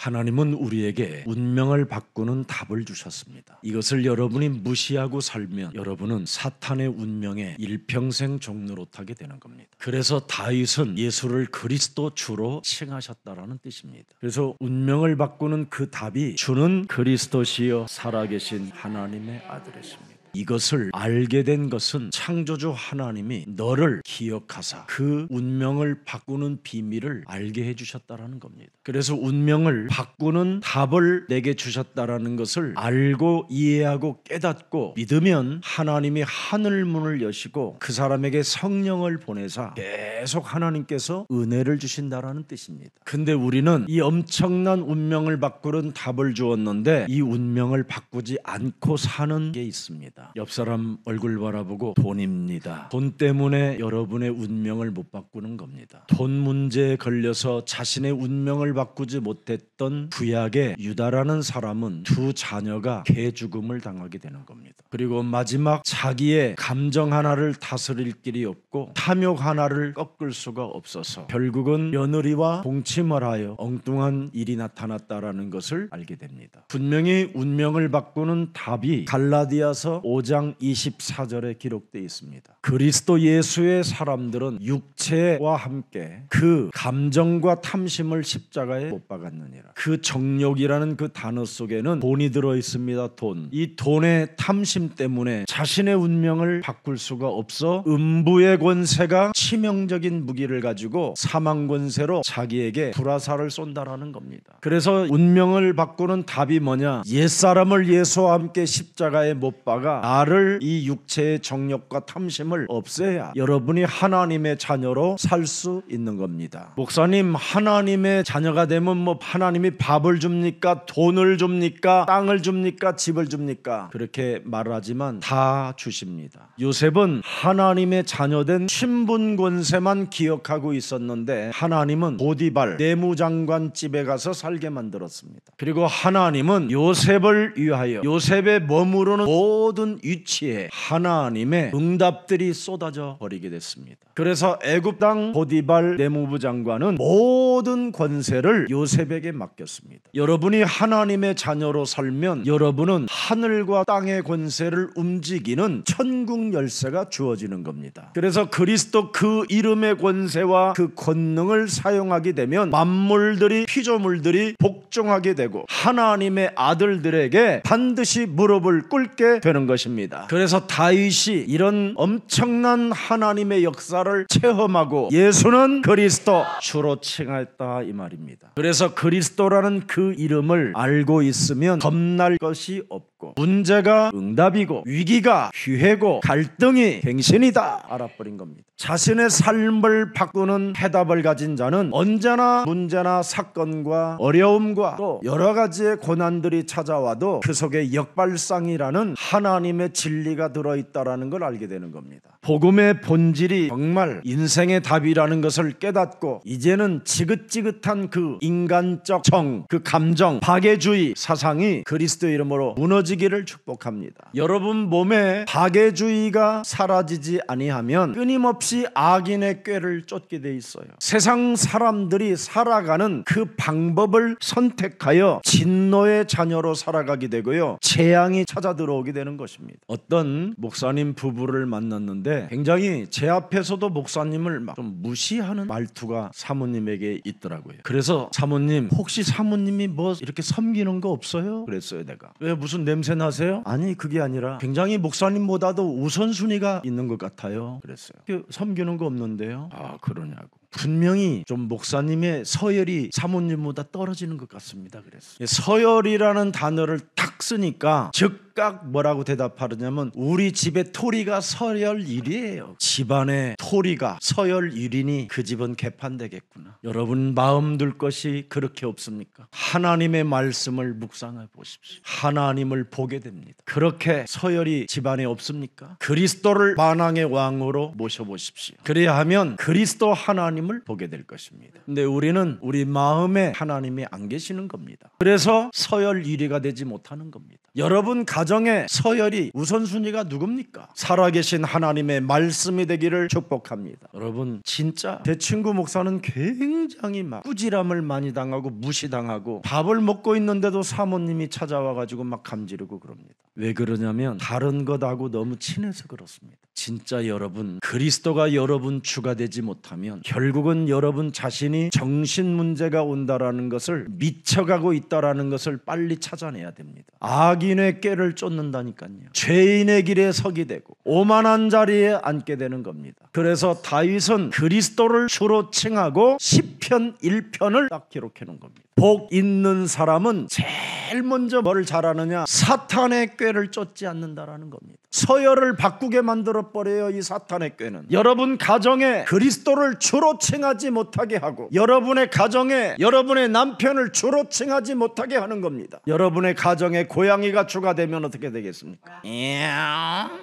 하나님은 우리에게 운명을 바꾸는 답을 주셨습니다. 이것을 여러분이 무시하고 살면 여러분은 사탄의 운명에 일평생 종노릇하게 되는 겁니다. 그래서 다윗은 예수를 그리스도 주로 칭하셨다라는 뜻입니다. 그래서 운명을 바꾸는 그 답이 주는 그리스도시여 살아계신 하나님의 아들이십니다. 이것을 알게 된 것은 창조주 하나님이 너를 기억하사 그 운명을 바꾸는 비밀을 알게 해주셨다라는 겁니다. 그래서 운명을 바꾸는 답을 내게 주셨다라는 것을 알고 이해하고 깨닫고 믿으면 하나님이 하늘 문을 여시고 그 사람에게 성령을 보내사 계속 하나님께서 은혜를 주신다라는 뜻입니다. 근데 우리는 이 엄청난 운명을 바꾸는 답을 주었는데 이 운명을 바꾸지 않고 사는 게 있습니다. 옆 사람 얼굴 바라보고 돈입니다. 돈 때문에 여러분의 운명을 못 바꾸는 겁니다. 돈 문제에 걸려서 자신의 운명을 바꾸지 못했던 구약의 유다라는 사람은 두 자녀가 개죽음을 당하게 되는 겁니다. 그리고 마지막 자기의 감정 하나를 다스릴 길이 없고 탐욕 하나를 꺾을 수가 없어서 결국은 며느리와 동침을 하여 엉뚱한 일이 나타났다라는 것을 알게 됩니다. 분명히 운명을 바꾸는 답이 갈라디아서 5장 24절에 기록되어 있습니다. 그리스도 예수의 사람들은 육체와 함께 그 감정과 탐심을 십자가에 못 박았느니라. 그 정욕이라는 그 단어 속에는 돈이 들어있습니다. 돈. 이 돈의 탐심 때문에 자신의 운명을 바꿀 수가 없어 음부의 권세가 치명적인 무기를 가지고 사망 권세로 자기에게 불화살을 쏜다라는 겁니다. 그래서 운명을 바꾸는 답이 뭐냐? 옛사람을 예수와 함께 십자가에 못 박아 나를 이 육체의 정욕과 탐심을 없애야 여러분이 하나님의 자녀로 살 수 있는 겁니다. 목사님, 하나님의 자녀가 되면 뭐 하나님이 밥을 줍니까? 돈을 줍니까? 땅을 줍니까? 집을 줍니까? 그렇게 말하지만 다 주십니다. 요셉은 하나님의 자녀된 신분 권세만 기억하고 있었는데 하나님은 보디발 내무장관 집에 가서 살게 만들었습니다. 그리고 하나님은 요셉을 위하여 요셉의 머무르는 모든 위치에 하나님의 응답들이 쏟아져 버리게 됐습니다. 그래서 애굽 땅 보디발 내무부 장관은 모든 권세를 요셉에게 맡겼습니다. 여러분이 하나님의 자녀로 살면 여러분은 하늘과 땅의 권세를 움직이는 천국 열쇠가 주어지는 겁니다. 그래서 그리스도 그 이름의 권세와 그 권능을 사용하게 되면 만물들이 피조물들이 복종하게 되고 하나님의 아들들에게 반드시 무릎을 꿇게 되는 것입니다. 그래서 다윗이 이런 엄청난 하나님의 역사를 체험하고 예수는 그리스도 주로 칭하였다 이 말입니다. 그래서 그리스도라는 그 이름을 알고 있으면 겁날 것이 없고 문제가 응답이고 위기가 기회고 갈등이 갱신이다 알아버린 겁니다. 자신의 삶을 바꾸는 해답을 가진 자는 언제나 문제나 사건과 어려움과 또 여러 가지의 고난들이 찾아와도 그 속에 역발상이라는 하나님의 진리가 들어있다는 걸 알게 되는 겁니다. 복음의 본질이 정말 인생의 답이라는 것을 깨닫고 이제는 지긋지긋한 그 인간적 정, 그 감정, 박애주의 사상이 그리스도 이름으로 무너지기를 축복합니다. 여러분 몸에 박애주의가 사라지지 아니하면 끊임없이 악인의 꾀를 쫓게 돼 있어요. 세상 사람들이 살아가는 그 방법을 선택하여 진노의 자녀로 살아가게 되고요. 재앙이 찾아 들어오게 되는 것입니다. 어떤 목사님 부부를 만났는데 굉장히 제 앞에서도 목사님을 막 좀 무시하는 말투가 사모님에게 있더라고요. 그래서 사모님, 혹시 사모님이 뭐 이렇게 섬기는 거 없어요? 그랬어요. 내가. 왜 무슨 냄새 나세요? 아니 그게 아니라 굉장히 목사님보다도 우선순위가 있는 것 같아요. 그랬어요. 섬기는 거 없는데요? 아 그러냐고. 분명히 좀 목사님의 서열이 사모님보다 떨어지는 것 같습니다. 그랬어요. 서열이라는 단어를 딱 쓰니까 즉각 뭐라고 대답하느냐면 우리 집의 토리가 서열 1위예요. 집안의 토리가 서열 1위니 그 집은 개판되겠구나. 여러분 마음 둘 것이 그렇게 없습니까? 하나님의 말씀을 묵상해 보십시오. 하나님을 보게 됩니다. 그렇게 서열이 집안에 없습니까? 그리스도를 만왕의 왕으로 모셔보십시오. 그래야 하면 그리스도 하나님을 보게 될 것입니다. 근데 우리는 우리 마음에 하나님이 안 계시는 겁니다. 그래서 서열 1위가 되지 못하는 겁니다. 여러분 가정의 서열이 우선순위가 누굽니까? 살아계신 하나님의 말씀이 되기를 축복합니다. 여러분, 진짜 제 친구 목사는 굉장히 막 꾸지람을 많이 당하고 무시당하고 밥을 먹고 있는데도 사모님이 찾아와가지고 막 감지르고 그럽니다. 왜 그러냐면 다른 것하고 너무 친해서 그렇습니다. 진짜 여러분, 그리스도가 여러분 주가 되지 못하면 결국은 여러분 자신이 정신 문제가 온다라는 것을, 미쳐가고 있다라는 것을 빨리 찾아내야 됩니다. 악인의 꾀를 쫓는다니까요. 죄인의 길에 서게 되고 오만한 자리에 앉게 되는 겁니다. 그래서 다윗은 그리스도를 주로 칭하고 시편 1편을 딱 기록해 놓은 겁니다. 복 있는 사람은 제일 먼저 뭘 잘하느냐? 사탄의 꾀를 쫓지 않는다라는 겁니다. 서열을 바꾸게 만들어버려요. 이 사탄의 꾀는 여러분 가정에 그리스도를 주로 칭하지 못하게 하고, 여러분의 가정에 여러분의 남편을 주로 칭하지 못하게 하는 겁니다. 여러분의 가정에 고양이가 주가 되면 어떻게 되겠습니까?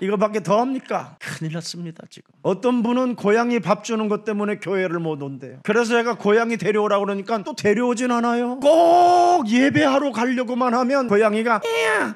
이거밖에 더 합니까? 큰일 났습니다. 지금 어떤 분은 고양이 밥 주는 것 때문에 교회를 못 온대요. 그래서 제가 고양이 데려오라고 그러니까 또 데려오진 않아요. 꼭 예배하러 가려고만 하면 고양이가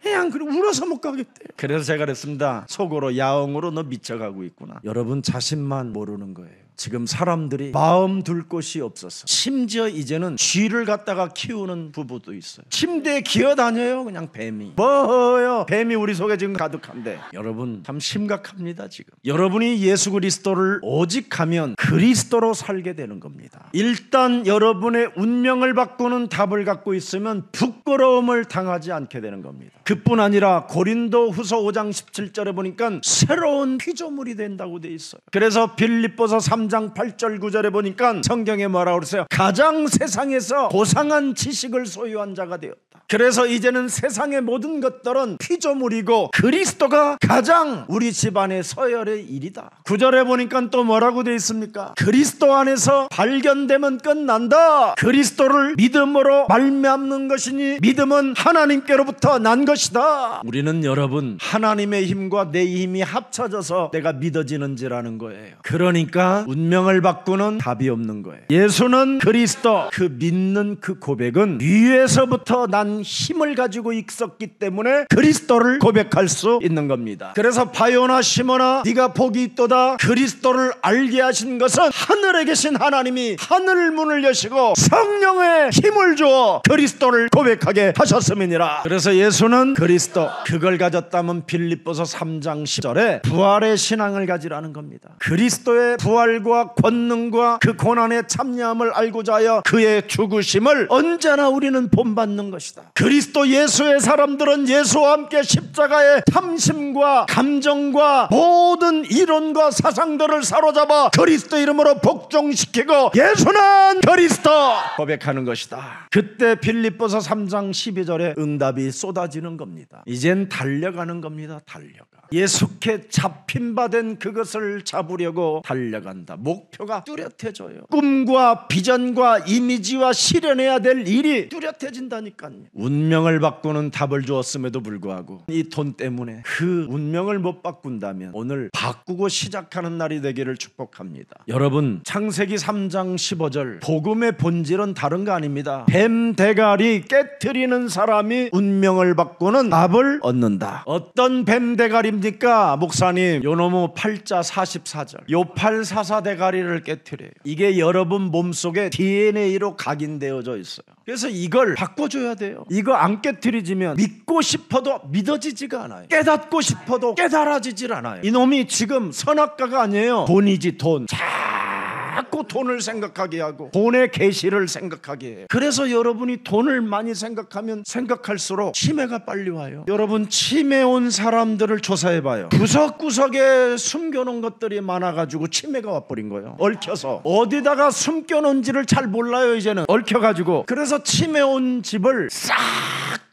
에양 그리고 울어서 못 가겠대요. 그래서 제가 그랬습니다. 속으로 야옹으로 너 미쳐가고 있구나. 여러분 자신만 모르는 거예요. 지금 사람들이 마음 둘 곳이 없어서, 심지어 이제는 쥐를 갖다가 키우는 부부도 있어요. 침대에 기어다녀요. 그냥 뱀이 뭐요? 뱀이 우리 속에 지금 가득한데 여러분 참 심각합니다. 지금 여러분이 예수 그리스도를 오직하면 그리스도로 살게 되는 겁니다. 일단 여러분의 운명을 바꾸는 답을 갖고 있으면 부끄러움을 당하지 않게 되는 겁니다. 그뿐 아니라 고린도 후서 5장 17절에 보니까 새로운 피조물이 된다고 돼 있어요. 그래서 빌립보서 3장 8절 9절에 보니까 성경에 뭐라고 그러세요? 가장 세상에서 고상한 지식을 소유한 자가 되었다. 그래서 이제는 세상의 모든 것들은 피조물이고 그리스도가 가장 우리 집안의 서열의 일이다. 9절에 보니까 또 뭐라고 되어 있습니까? 그리스도 안에서 발견되면 끝난다. 그리스도를 믿음으로 말미암는 것이니 믿음은 하나님께로부터 난 것이다. 우리는 여러분 하나님의 힘과 내 힘이 합쳐져서 내가 믿어지는지라는 거예요. 그러니까 운명을 바꾸는 답이 없는 거예요. 예수는 그리스도, 그 믿는 그 고백은 위에서부터 난 힘을 가지고 있었기 때문에 그리스도를 고백할 수 있는 겁니다. 그래서 바요나 시몬아 네가 복이 있도다. 그리스도를 알게 하신 것은 하늘에 계신 하나님이 하늘 문을 여시고 성령의 힘을 주어 그리스도를 고백하게 하셨음이니라. 그래서 예수는 그리스도, 그걸 가졌다면 빌립보서 3장 10절에 부활의 신앙을 가지라는 겁니다. 그리스도의 부활과 권능과 그 고난의 참여함을 알고자 하여 그의 죽으심을 언제나 우리는 본받는 것이다. 그리스도 예수의 사람들은 예수와 함께 십자가의 탐심과 감정과 모든 이론과 사상들을 사로잡아 그리스도 이름으로 복종시키고 예수는 그리스도 고백하는 것이다. 그때 빌립보서 3장 12절에 응답이 쏟아지는 겁니다. 이젠 달려가는 겁니다. 달려가. 예수께 잡힌 바 된 그것을 잡으려고 달려간다. 목표가 뚜렷해져요. 꿈과 비전과 이미지와 실현해야 될 일이 뚜렷해진다니까요. 운명을 바꾸는 답을 주었음에도 불구하고 이 돈 때문에 그 운명을 못 바꾼다면 오늘 바꾸고 시작하는 날이 되기를 축복합니다. 여러분, 창세기 3장 15절 복음의 본질은 다른 거 아닙니다. 뱀 대가리 깨트리는 사람이 운명을 바꾸는 답을 얻는다. 어떤 뱀 대가리입니까? 목사님, 요놈의 8자 44절 요팔사사 대가리를 깨트려요. 이게 여러분 몸속에 DNA로 각인되어져 있어요. 그래서 이걸 바꿔줘야 돼요. 이거 안 깨트리지면 믿고 싶어도 믿어지지가 않아요. 깨닫고 싶어도 깨달아지질 않아요. 이놈이 지금 선악과가 아니에요. 돈이지 돈. 자꾸 돈을 생각하게 하고 돈의 계시를 생각하게 해요. 그래서 여러분이 돈을 많이 생각하면 생각할수록 치매가 빨리 와요. 여러분, 치매 온 사람들을 조사해봐요. 구석구석에 숨겨놓은 것들이 많아가지고 치매가 와버린 거예요. 얽혀서 어디다가 숨겨놓은지를 잘 몰라요. 이제는 얽혀가지고. 그래서 치매 온 집을 싹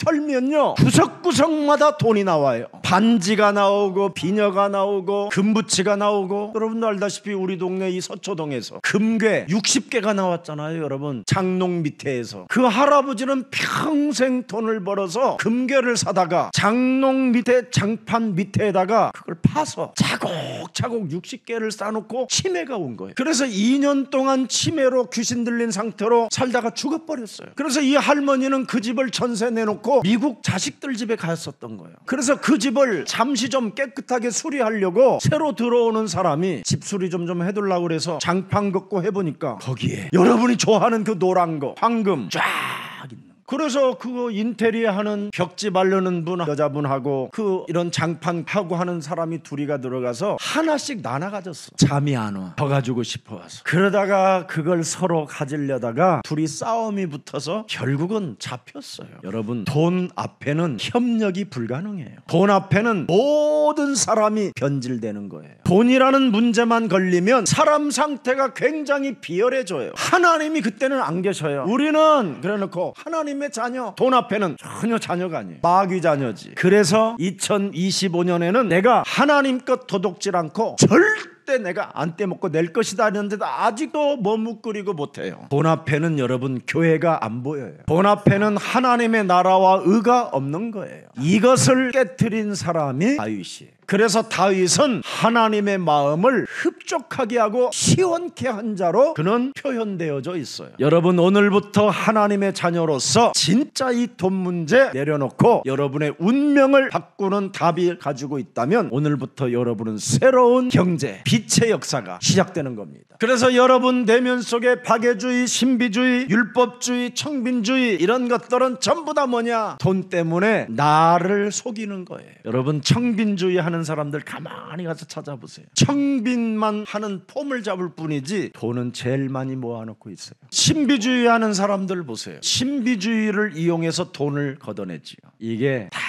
털면요 구석구석마다 돈이 나와요. 반지가 나오고 비녀가 나오고 금붙이가 나오고, 여러분도 알다시피 우리 동네 이 서초동에서 금괴 60개가 나왔잖아요. 여러분, 장롱 밑에에서 그 할아버지는 평생 돈을 벌어서 금괴를 사다가 장롱 밑에 장판 밑에다가 그걸 파서 차곡차곡 60개를 쌓아놓고 치매가 온 거예요. 그래서 2년 동안 치매로 귀신 들린 상태로 살다가 죽어버렸어요. 그래서 이 할머니는 그 집을 전세 내놓고 내놓고 미국 자식들 집에 갔었던 거예요. 그래서 그 집을 잠시 좀 깨끗하게 수리하려고 새로 들어오는 사람이 집 수리 좀 해달라고 그래서 장판 걷고 해보니까 거기에 여러분이 좋아하는 그 노란 거 황금 쫙 있는. 그래서 그거 인테리어 하는 벽지 바르는 분 여자분하고 그 이런 장판 하고 하는 사람이 둘이가 들어가서 하나씩 나눠 가졌어. 잠이 안 와. 더 가지고 싶어 와서. 그러다가 그걸 서로 가지려다가 둘이 싸움이 붙어서 결국은 잡혔어요. 여러분, 돈 앞에는 협력이 불가능해요. 돈 앞에는 모든 사람이 변질되는 거예요. 돈이라는 문제만 걸리면 사람 상태가 굉장히 비열해져요. 하나님이 그때는 안 계셔요. 우리는 그래놓고 하나님의 자녀, 돈 앞에는 전혀 자녀가 아니에요. 마귀 자녀지. 그래서 2025년에는 내가 하나님 것 도둑질 않고 절대 내가 안 떼먹고 낼 것이다 했는데도 아직도 머뭇거리고 못해요. 돈 앞에는 여러분 교회가 안 보여요. 돈 앞에는 하나님의 나라와 의가 없는 거예요. 이것을 깨트린 사람이 다윗이에요. 그래서 다윗은 하나님의 마음을 흡족하게 하고 시원케 한 자로 그는 표현되어져 있어요. 여러분, 오늘부터 하나님의 자녀로서 진짜 이 돈 문제 내려놓고 여러분의 운명을 바꾸는 답이 가지고 있다면 오늘부터 여러분은 새로운 경제, 빛의 역사가 시작되는 겁니다. 그래서 여러분 내면 속에 박애주의, 신비주의, 율법주의, 청빈주의 이런 것들은 전부 다 뭐냐? 돈 때문에 나를 속이는 거예요. 여러분, 청빈주의 하는 사람들 가만히 가서 찾아보세요. 청빈만 하는 폼을 잡을 뿐이지 돈은 제일 많이 모아놓고 있어요. 신비주의 하는 사람들 보세요. 신비주의를 이용해서 돈을 걷어내지요. 이게 다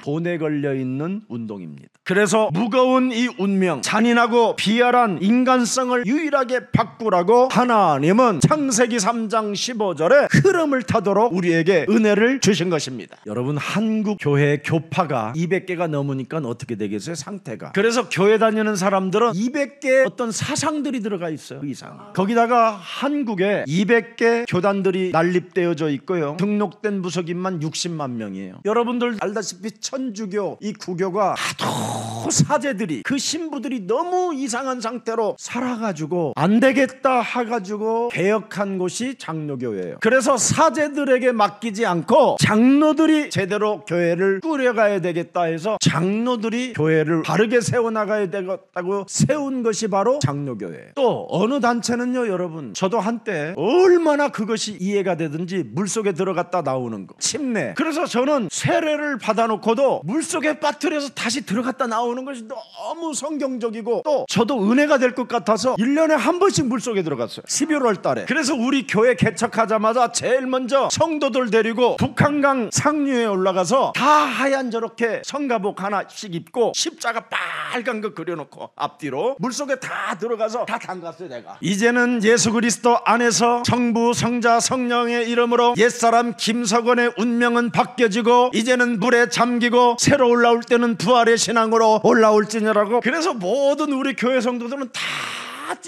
돈에 걸려있는 운동입니다. 그래서 무거운 이 운명, 잔인하고 비열한 인간성을 유일하게 바꾸라고 하나님은 창세기 3장 15절에 흐름을 타도록 우리에게 은혜를 주신 것입니다. 여러분, 한국 교회 교파가 200개가 넘으니까 어떻게 되겠어요? 상태가. 그래서 교회 다니는 사람들은 200개 어떤 사상들이 들어가 있어요. 그 이상. 거기다가 한국에 200개 교단들이 난립되어져 있고요. 등록된 무속인만 60만 명이에요. 여러분들 알다시피 천주교 이 구교가 하도 사제들이 그 신부들이 너무 이상한 상태로 살아가지고 안 되겠다 해가지고 개혁한 곳이 장로교회예요. 그래서 사제들에게 맡기지 않고 장로들이 제대로 교회를 꾸려가야 되겠다 해서 장로들이 교회를 바르게 세워나가야 되겠다고 세운 것이 바로 장로교회예요. 또 어느 단체는요, 여러분, 저도 한때 얼마나 그것이 이해가 되든지 물속에 들어갔다 나오는 거, 침례. 그래서 저는 세례를 받아놓고도 물속에 빠뜨려서 다시 들어갔다 나오는 것이 너무 성경적이고 또 저도 은혜가 될 것 같아서 1년에 한 번씩 물속에 들어갔어요. 11월 달에. 그래서 우리 교회 개척하자마자 제일 먼저 성도들 데리고 북한강 상류에 올라가서 다 하얀 저렇게 성가복 하나씩 입고 십자가 빨간 거 그려놓고 앞뒤로 물속에 다 들어가서 다 담갔어요. 내가 이제는 예수 그리스도 안에서 성부 성자 성령의 이름으로 옛사람 김석원의 운명은 바뀌어지고 이제는 물에 잠기고 새로 올라올 때는 부활의 신앙으로 올라올지니라고. 그래서 모든 우리 교회 성도들은 다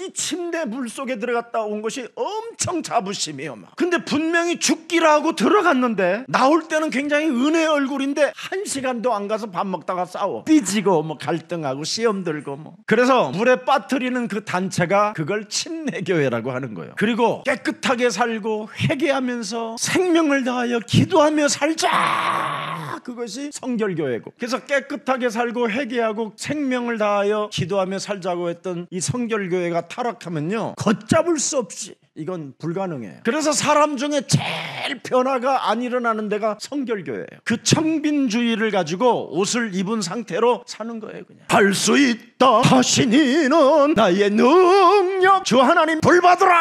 이 침대 물속에 들어갔다 온 것이 엄청 자부심이에요. 막. 근데 분명히 죽기라 하고 들어갔는데 나올 때는 굉장히 은혜의 얼굴인데 1시간도 안 가서 밥 먹다가 싸워 삐지고 뭐 갈등하고 시험 들고 뭐. 그래서 물에 빠뜨리는 그 단체가 그걸 침례교회라고 하는 거예요. 그리고 깨끗하게 살고 회개하면서 생명을 다하여 기도하며 살자, 그것이 성결교회고. 그래서 깨끗하게 살고 회개하고 생명을 다하여 기도하며 살자고 했던 이 성결교회가 타락하면요, 걷잡을 수 없이 이건 불가능해요. 그래서 사람 중에 제일 변화가 안 일어나는 데가 성결교회예요. 그 청빈주의를 가지고 옷을 입은 상태로 사는 거예요. 그냥 할 수 있다 하시니는 나의 능력 주 하나님 불 받으라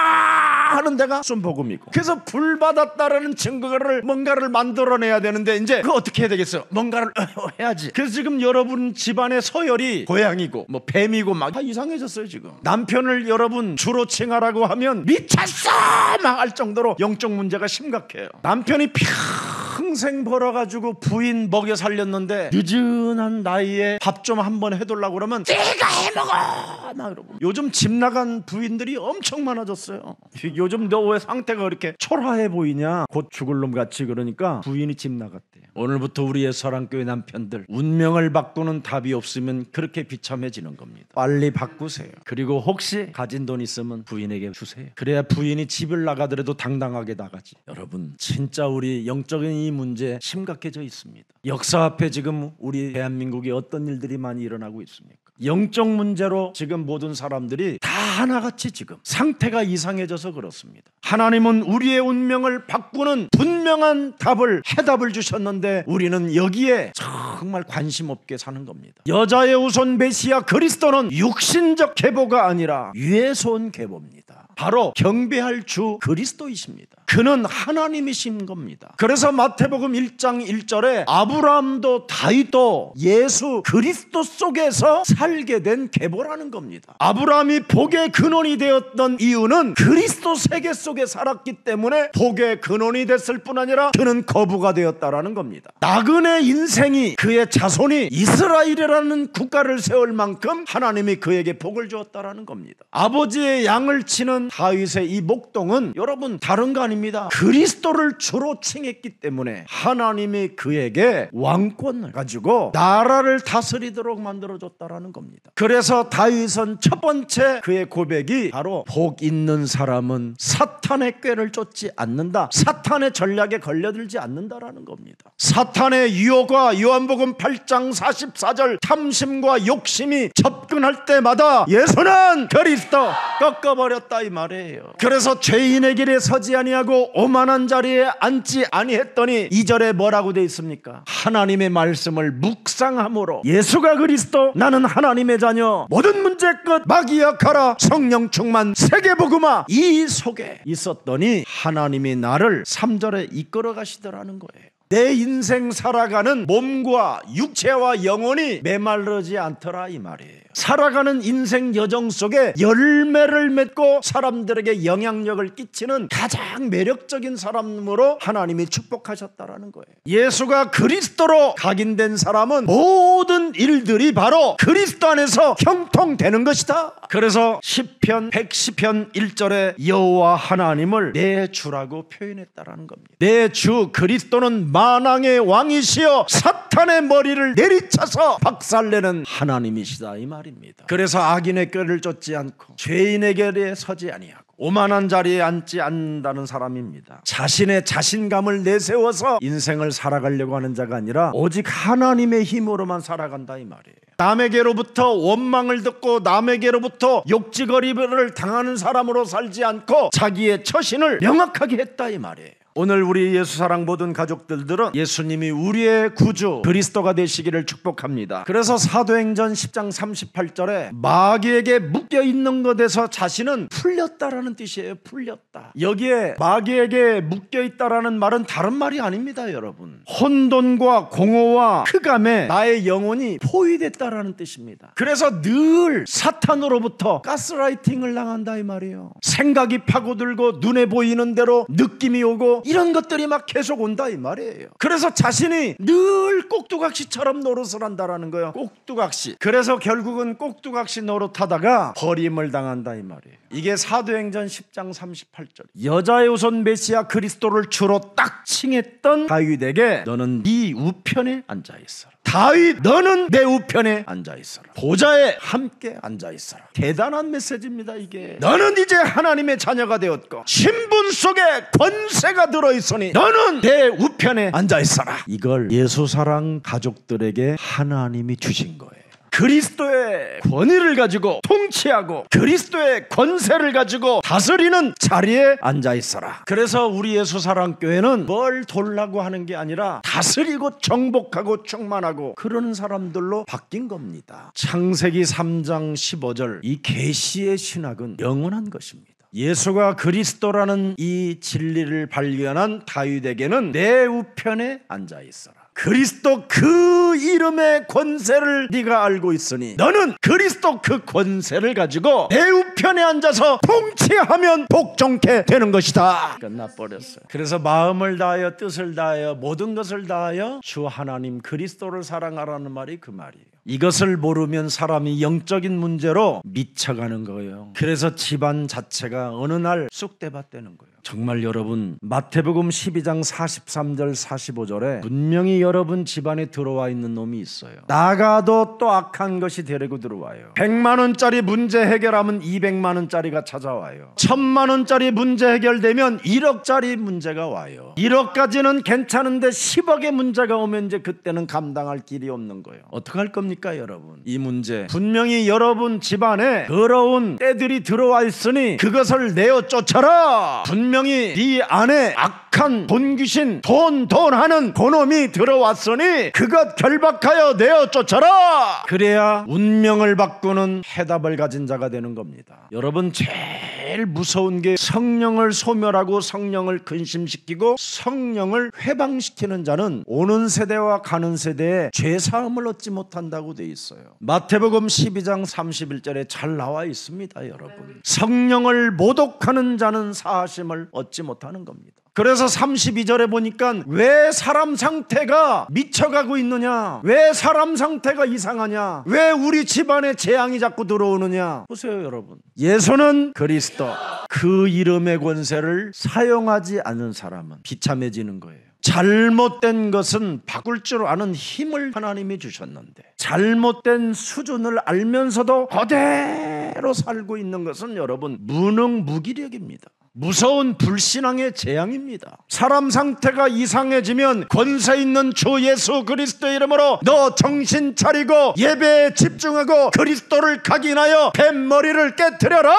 하는 데가 순복음이고. 그래서 불 받았다라는 증거를 뭔가를 만들어내야 되는데 이제 그거 어떻게 해야 되겠어요? 뭔가를 해야지. 그래서 지금 여러분 집안의 서열이 고양이고 뭐 뱀이고 막 다 이상해졌어요. 지금 남편을 여러분 주로 칭하라고 하면 미쳤어 막 할 정도로 영적 문제가 심각해요. 남편이 평생 벌어가지고 부인 먹여 살렸는데 늦은 나이에 밥 좀 한번 해달라고 그러면 내가 해먹어 막 이러고. 요즘 집 나간 부인들이 엄청 많아졌어요. 요즘 너 왜 상태가 그렇게 초라해 보이냐, 곧 죽을 놈 같이. 그러니까 부인이 집 나갔대요. 오늘부터 우리의 사랑교회 남편들, 운명을 바꾸는 답이 없으면 그렇게 비참해지는 겁니다. 빨리 바꾸세요. 그리고 혹시 가진 돈 있으면 부인에게 주세요. 그래야 부인이 집을 나가더라도 당당하게 나가지. 여러분, 진짜 우리 영적인 이 문제 심각해져 있습니다. 역사 앞에 지금 우리 대한민국에 어떤 일들이 많이 일어나고 있습니까? 영적 문제로 지금 모든 사람들이 다 하나같이 지금 상태가 이상해져서 그렇습니다. 하나님은 우리의 운명을 바꾸는 분명한 해답을 주셨는데 우리는 여기에 정말 관심 없게 사는 겁니다. 여자의 우선 메시아 그리스도는 육신적 계보가 아니라 유에서 계보입니다. 바로 경배할 주 그리스도이십니다. 그는 하나님이신 겁니다. 그래서 마태복음 1장 1절에 아브라함도 다윗도 예수 그리스도 속에서 살게 된 계보라는 겁니다. 아브라함이 복의 근원이 되었던 이유는 그리스도 세계 속에 살았기 때문에 복의 근원이 됐을 뿐 아니라 그는 거부가 되었다라는 겁니다. 나그네 인생이 그의 자손이 이스라엘이라는 국가를 세울 만큼 하나님이 그에게 복을 주었다라는 겁니다. 아버지의 양을 치는 다윗의 이 목동은 여러분 다른 거 아닙니다. 그리스도를 주로 칭했기 때문에 하나님이 그에게 왕권을 가지고 나라를 다스리도록 만들어줬다라는 겁니다. 그래서 다윗은 첫 번째 그의 고백이 바로 복 있는 사람은 사탄의 꾀를 쫓지 않는다, 사탄의 전략에 걸려들지 않는다라는 겁니다. 사탄의 유혹과 요한복음 8장 44절 탐심과 욕심이 접근할 때마다 예수는 그리스도 꺾어버렸다 이 말이에요. 그래서 죄인의 길에 서지 아니하고 오만한 자리에 앉지 아니했더니 2절에 뭐라고 되어 있습니까? 하나님의 말씀을 묵상함으로 예수가 그리스도 나는 하나님의 자녀 모든 문제 끝 마귀야 가라 성령 충만 세계복음화 이 속에 있었더니 하나님이 나를 3절에 이끌어 가시더라는 거예요. 내 인생 살아가는 몸과 육체와 영혼이 메마르지 않더라 이 말이에요. 살아가는 인생 여정 속에 열매를 맺고 사람들에게 영향력을 끼치는 가장 매력적인 사람으로 하나님이 축복하셨다라는 거예요. 예수가 그리스도로 각인된 사람은 모든 일들이 바로 그리스도 안에서 형통되는 것이다. 그래서 시편 110편 1절에 여호와 하나님을 내 주라고 표현했다라는 겁니다. 내 주 그리스도는 만왕의 왕이시여 사탄의 머리를 내리쳐서 박살내는 하나님이시다 이 말입니다. 그래서 악인의 꾀를 쫓지 않고 죄인의 길에 서지 아니하고 오만한 자리에 앉지 않는다는 사람입니다. 자신의 자신감을 내세워서 인생을 살아가려고 하는 자가 아니라 오직 하나님의 힘으로만 살아간다 이 말이에요. 남에게로부터 원망을 듣고 남에게로부터 욕지거리를 당하는 사람으로 살지 않고 자기의 처신을 명확하게 했다 이 말이에요. 오늘 우리 예수사랑 모든 가족들은 예수님이 우리의 구주 그리스도가 되시기를 축복합니다. 그래서 사도행전 10장 38절에 마귀에게 묶여있는 것에서 자신은 풀렸다라는 뜻이에요. 풀렸다. 여기에 마귀에게 묶여있다라는 말은 다른 말이 아닙니다. 여러분, 혼돈과 공허와 흑암에 나의 영혼이 포위됐다라는 뜻입니다. 그래서 늘 사탄으로부터 가스라이팅을 당한다 이 말이에요. 생각이 파고들고 눈에 보이는 대로 느낌이 오고 이런 것들이 막 계속 온다 이 말이에요. 그래서 자신이 늘 꼭두각시처럼 노릇을 한다라는 거예요. 꼭두각시. 그래서 결국은 꼭두각시 노릇하다가 버림을 당한다 이 말이에요. 이게 사도행전 10장 38절. 여자의 우선 메시아 그리스도를 주로 딱 칭했던 다윗에게 너는 네 우편에 앉아있어라. 다윗 너는 내 우편에 앉아있어라. 보좌에 함께 앉아있어라. 대단한 메시지입니다. 이게 너는 이제 하나님의 자녀가 되었고 신분 속에 권세가 들어있으니 너는 내 우편에 앉아있어라. 이걸 예수사랑 가족들에게 하나님이 주신 거예요. 그리스도의 권위를 가지고 통치하고 그리스도의 권세를 가지고 다스리는 자리에 앉아있어라. 그래서 우리 예수사랑교회는 뭘 돌라고 하는 게 아니라 다스리고 정복하고 충만하고 그러는 사람들로 바뀐 겁니다. 창세기 3장 15절 이 계시의 신학은 영원한 것입니다. 예수가 그리스도라는 이 진리를 발견한 다윗에게는 내 우편에 앉아있어라. 그리스도 그 이름의 권세를 네가 알고 있으니 너는 그리스도 그 권세를 가지고 내 우편에 앉아서 통치하면 복종케 되는 것이다. 끝나버렸어요. 그래서 마음을 다하여 뜻을 다하여 모든 것을 다하여 주 하나님 그리스도를 사랑하라는 말이 그 말이에요. 이것을 모르면 사람이 영적인 문제로 미쳐가는 거예요. 그래서 집안 자체가 어느 날 쑥대밭 되는 거예요. 정말 여러분 마태복음 12장 43절 45절에 분명히 여러분 집안에 들어와 있는 놈이 있어요. 나가도 또 악한 것이 데리고 들어와요. 100만 원짜리 문제 해결하면 200만 원짜리가 찾아와요. 1000만 원짜리 문제 해결되면 1억짜리 문제가 와요. 1억까지는 괜찮은데 10억의 문제가 오면 이제 그때는 감당할 길이 없는 거예요. 어떡할 겁니까 여러분? 이 문제 분명히 여러분 집안에 더러운 때들이 들어와 있으니 그것을 내어 쫓아라. 분명히 네 안에 악한 본귀신 돈 하는 그놈이 들어왔으니 그것 결박하여 내어 쫓아라. 그래야 운명을 바꾸는 해답을 가진 자가 되는 겁니다. 여러분 제일 무서운 게 성령을 소멸하고 성령을 근심시키고 성령을 회방시키는 자는 오는 세대와 가는 세대에 죄사함을 얻지 못한다고 돼 있어요. 마태복음 12장 31절에 잘 나와 있습니다. 여러분 성령을 모독하는 자는 사하심을 얻지 못하는 겁니다. 그래서 32절에 보니까 왜 사람 상태가 미쳐가고 있느냐, 왜 사람 상태가 이상하냐, 왜 우리 집안에 재앙이 자꾸 들어오느냐. 보세요 여러분, 예수는 그리스도, 그 이름의 권세를 사용하지 않는 사람은 비참해지는 거예요. 잘못된 것은 바꿀 줄 아는 힘을 하나님이 주셨는데 잘못된 수준을 알면서도 그대로 살고 있는 것은 여러분 무능무기력입니다. 무서운 불신앙의 재앙입니다. 사람 상태가 이상해지면 권세 있는 주 예수 그리스도 이름으로 너 정신 차리고 예배에 집중하고 그리스도를 각인하여 뱃머리를 깨트려라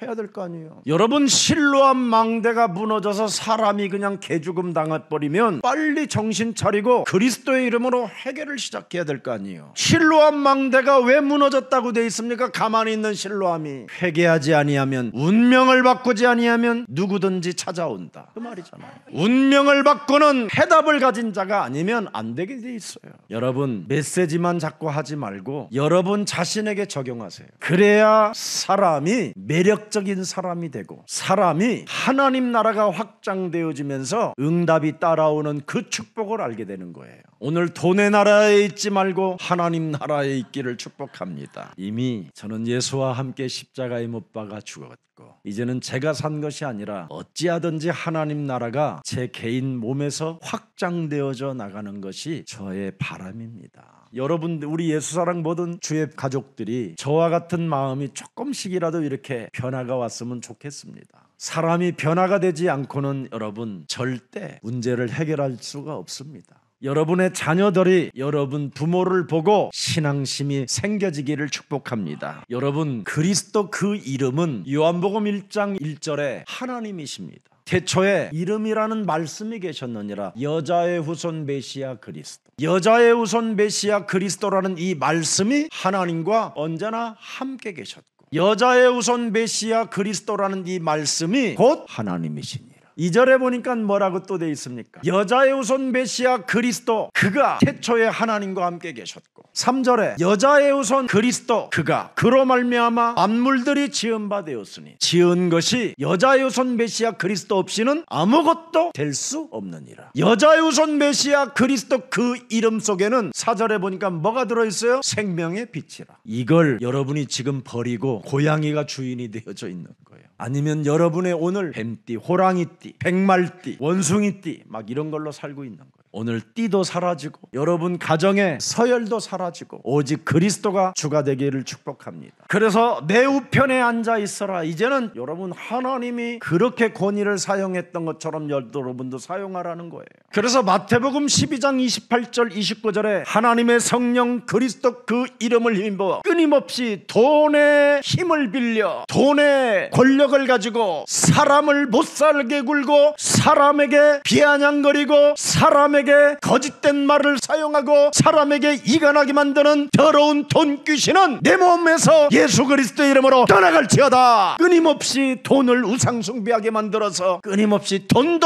해야 될 거 아니에요. 여러분 실로암 망대가 무너져서 사람이 그냥 개죽음 당해버리면 빨리 정신 차리고 그리스도의 이름으로 해결을 시작해야 될 거 아니에요. 실로암 망대가 왜 무너졌다고 돼 있습니까? 가만히 있는 실로암이 회개하지 아니하면, 운명을 바꾸지 아니하면 누구든지 찾아온다 그 말이잖아요. 운명을 바꾸는 해답을 가진 자가 아니면 안 되게 돼 있어요. 여러분 메시지만 자꾸 하지 말고 여러분 자신에게 적용하세요. 그래야 사람이 매력적인 사람이 되고 사람이 하나님 나라가 확장되어지면서 응답이 따라오는 그 축복을 알게 되는 거예요. 오늘 돈의 나라에 있지 말고 하나님 나라에 있기를 축복합니다. 이미 저는 예수와 함께 십자가에 못 박아 죽었고 이제는 제가 산 것이 아니라 어찌하든지 하나님 나라가 제 개인 몸에서 확장되어져 나가는 것이 저의 바람입니다. 여러분 우리 예수사랑 모든 주의 가족들이 저와 같은 마음이 조금씩이라도 이렇게 변화가 왔으면 좋겠습니다. 사람이 변화가 되지 않고는 여러분 절대 문제를 해결할 수가 없습니다. 여러분의 자녀들이 여러분 부모를 보고 신앙심이 생겨지기를 축복합니다. 여러분 그리스도 그 이름은 요한복음 1장 1절에 하나님이십니다. 태초에 이름이라는 말씀이 계셨느니라. 여자의 후손 메시아 그리스도, 여자의 후손 메시아 그리스도라는 이 말씀이 하나님과 언제나 함께 계셨고 여자의 후손 메시아 그리스도라는 이 말씀이 곧 하나님이시니 2절에 보니까 뭐라고 또 돼 있습니까? 여자의 후손 메시아 그리스도 그가 태초에 하나님과 함께 계셨고 3절에 여자의 후손 그리스도 그가 그로 말미암아 만물들이 지은 바 되었으니 지은 것이 여자의 후손 메시아 그리스도 없이는 아무것도 될 수 없느니라. 여자의 후손 메시아 그리스도 그 이름 속에는 4절에 보니까 뭐가 들어있어요? 생명의 빛이라. 이걸 여러분이 지금 버리고 고양이가 주인이 되어져 있는 거예요. 아니면 여러분의 오늘 뱀띠, 호랑이띠, 백말띠, 원숭이띠 막 이런 걸로 살고 있는 거예요. 오늘 띠도 사라지고 여러분 가정의 서열도 사라지고 오직 그리스도가 주가 되기를 축복합니다. 그래서 내 우편에 앉아 있어라. 이제는 여러분 하나님이 그렇게 권위를 사용했던 것처럼 여러분도 사용하라는 거예요. 그래서 마태복음 12장 28절 29절에 하나님의 성령 그리스도 그 이름을 힘입어 끊임없이 돈의 힘을 빌려 돈의 권력을 가지고 사람을 못살게 굴고 사람에게 비아냥거리고 사람에게 거짓된 말을 사용하고 사람에게 이간하게 만드는 더러운 돈 귀신은 내 몸에서 예수 그리스도의 이름으로 떠나갈지어다. 끊임없이 돈을 우상숭배하게 만들어서 끊임없이 돈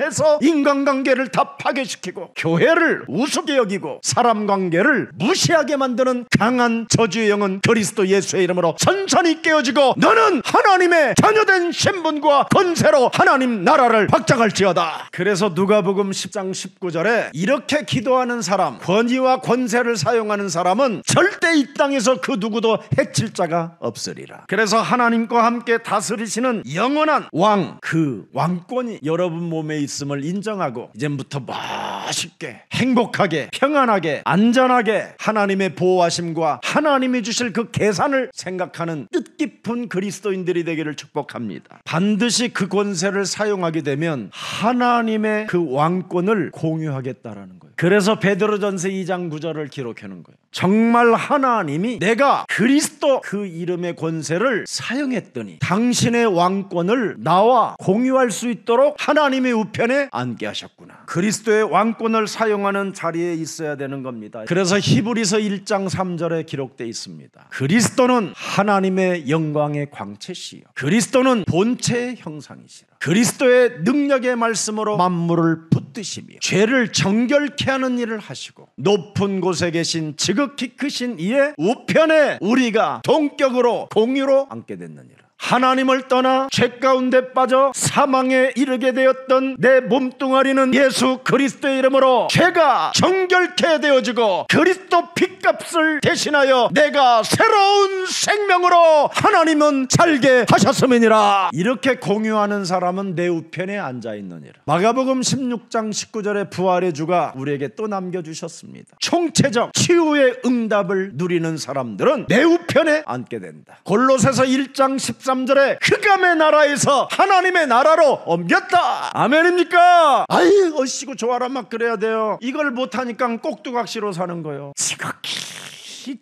해서 인간관계를 다 파괴시키고 교회를 우습게 여기고 사람 관계를 무시하게 만드는 강한 저주의 영은 그리스도 예수의 이름으로 선선히 깨어지고 너는 하나님의 자녀된 신분과 권세로 하나님 나라를 확장할지어다. 그래서 누가복음 10장 19절에 13절에 이렇게 기도하는 사람, 권위와 권세를 사용하는 사람은 절대 이 땅에서 그 누구도 해칠 자가 없으리라. 그래서 하나님과 함께 다스리시는 영원한 왕, 그 왕권이 여러분 몸에 있음을 인정하고 이제부터 멋있게 행복하게 평안하게 안전하게 하나님의 보호하심과 하나님이 주실 그 계산을 생각하는 뜻깊은 그리스도인들이 되기를 축복합니다. 반드시 그 권세를 사용하게 되면 하나님의 그 왕권을 공유하겠다라는 거예요. 그래서 베드로전서 2장 9절을 기록해 놓은 거예요. 정말 하나님이 내가 그리스도 그 이름의 권세를 사용했더니 당신의 왕권을 나와 공유할 수 있도록 하나님의 우편에 앉게 하셨구나. 그리스도의 왕권을 사용하는 자리에 있어야 되는 겁니다. 그래서 히브리서 1장 3절에 기록되어 있습니다. 그리스도는 하나님의 영광의 광채시요 그리스도는 본체의 형상이시라. 그리스도의 능력의 말씀으로 만물을 붙드시며 죄를 정결케 하는 일을 하시고 높은 곳에 계신 지극히 크신 이의 우편에 우리가 동격으로 공유로 앉게 됐느니라. 하나님을 떠나 죄 가운데 빠져 사망에 이르게 되었던 내 몸뚱아리는 예수 그리스도의 이름으로 죄가 정결케 되어지고 그리스도 핏값을 대신하여 내가 새로운 생명으로 하나님은 살게 하셨음이니라. 이렇게 공유하는 사람은 내 우편에 앉아있느니라. 마가복음 16장 19절에 부활의 주가 우리에게 또 남겨주셨습니다. 총체적 치유의 응답을 누리는 사람들은 내 우편에 앉게 된다. 골로새서 1장 13절에 흑암의 나라에서 하나님의 나라로 옮겼다. 아멘입니까? 아이 어시고 좋아라 막 그래야 돼요. 이걸 못하니까 꼭두각시로 사는 거예요. 지극히